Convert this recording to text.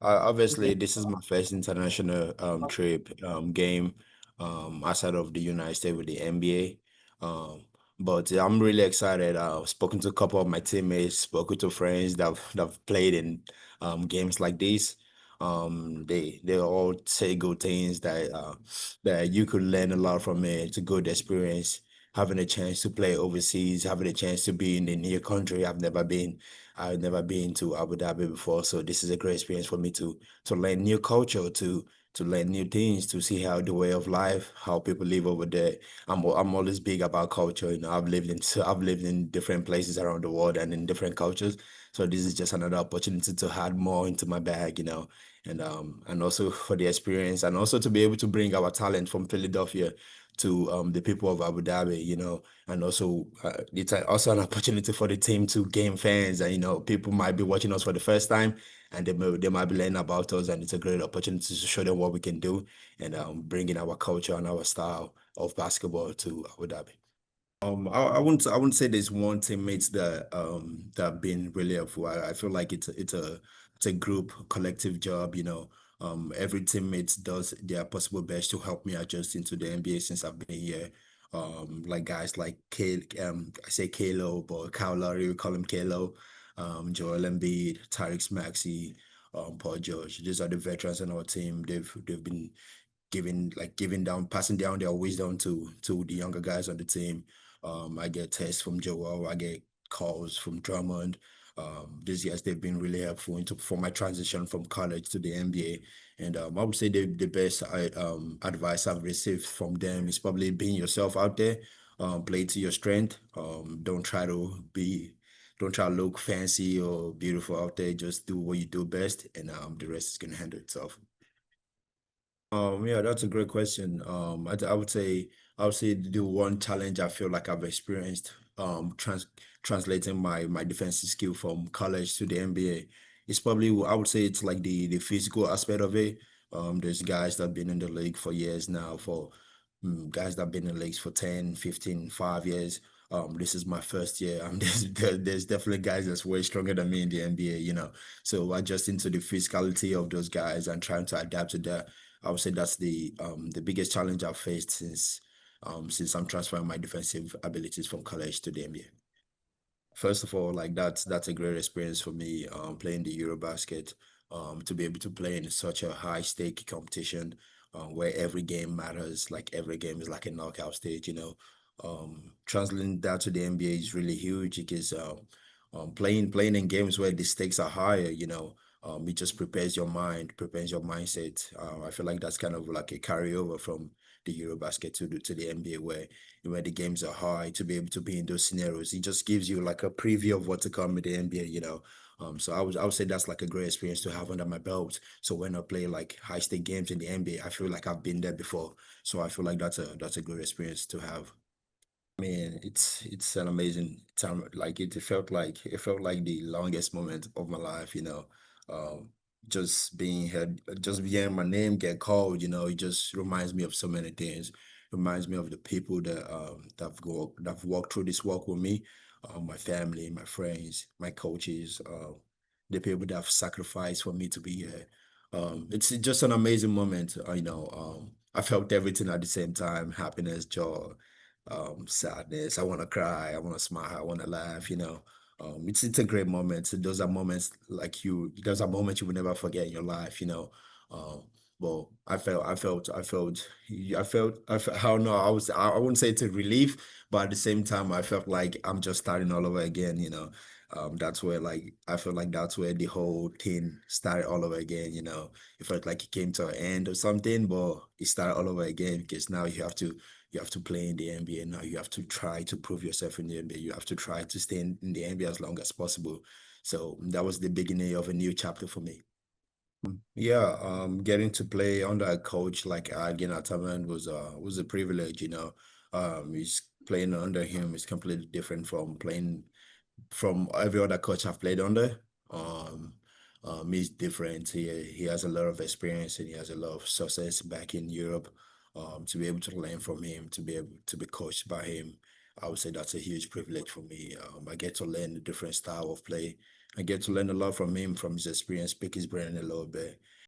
Obviously, this is my first international trip game outside of the United States with the NBA. But I'm really excited. I've spoken to a couple of my teammates, spoken to friends that have played in games like this. They all say good things that you could learn a lot from it. It's a good experience. Having a chance to play overseas, having a chance to be in a new country I've never been. I've never been to Abu Dhabi before, so this is a great experience for me to learn new culture, to learn new things, to see how the way of life, how people live over there. I'm always big about culture. I've lived in different places around the world and in different cultures. So this is just another opportunity to add more into my bag, and also for the experience, and also to be able to bring our talent from Philadelphia to the people of Abu Dhabi, and also it's also an opportunity for the team to gain fans, and people might be watching us for the first time, and they might be learning about us, and it's a great opportunity to show them what we can do, and bring in our culture and our style of basketball to Abu Dhabi. I wouldn't say there's one teammate that have been really helpful. I feel like it's a group collective job. Every teammate does their possible best to help me adjust into the NBA since I've been here. Like guys like I say Kalo, but Kyle Lowry, we call him Kalo. Joel Embiid, Tariq Maxey, Paul George. These are the veterans in our team. They've been passing down their wisdom to the younger guys on the team. I get texts from Joel, I get calls from Drummond. These years they've been really helpful for my transition from college to the NBA. And I would say the best advice I've received from them is probably being yourself out there. Play to your strength. Don't try to look fancy or beautiful out there. Just do what you do best, and the rest is gonna handle itself. Yeah, that's a great question. I would say the one challenge I feel like I've experienced translating my defensive skill from college to the NBA is probably I would say it's like the physical aspect of it. There's guys that have been in the league for years now, for guys that have been in the leagues for 10, 15, 5 years. This is my first year. There's definitely guys that's way stronger than me in the NBA. So adjusting to the physicality of those guys and trying to adapt to that, I would say that's the biggest challenge I've faced since I'm transferring my defensive abilities from college to the NBA. First of all, like that's a great experience for me, playing the Eurobasket, to be able to play in such a high stake competition, where every game matters, like every game is like a knockout stage, translating that to the NBA is really huge because playing in games where the stakes are higher, it just prepares your mind, prepares your mindset. I feel like that's kind of like a carryover from the Eurobasket to the NBA, where the games are high, to be able to be in those scenarios. It just gives you like a preview of what to come with the NBA. So I would say that's like a great experience to have under my belt. So when I play like high stake games in the NBA, I feel like I've been there before. So I feel like that's a good experience to have. I mean, it's an amazing time. Like it felt like the longest moment of my life. Um, just being heard, just hearing my name get called. It just reminds me of so many things. Reminds me of the people that've walked through this walk with me, my family, my friends, my coaches, the people that have sacrificed for me to be here. It's just an amazing moment. I felt everything at the same time: happiness, joy, sadness. I want to cry. I want to smile. I want to laugh. It's a great moment. Those are moments like you. Those are moments you will never forget in your life. Um, but I don't know. I wouldn't say it's a relief, but at the same time, I felt like I'm just starting all over again. That's where like I feel like that's where the whole thing started all over again. It felt like it came to an end or something, but it started all over again because now you have to play in the NBA now. You have to try to prove yourself in the NBA. You have to try to stay in the NBA as long as possible. So that was the beginning of a new chapter for me. Yeah, getting to play under a coach like Ergin Atamanom was a privilege. He's playing under him is completely different from playing from every other coach I've played under. Um, he's different. He has a lot of experience and he has a lot of success back in Europe. To be able to learn from him, to be able to be coached by him, I would say that's a huge privilege for me. I get to learn a different style of play. I get to learn a lot from him, from his experience, pick his brain a little bit.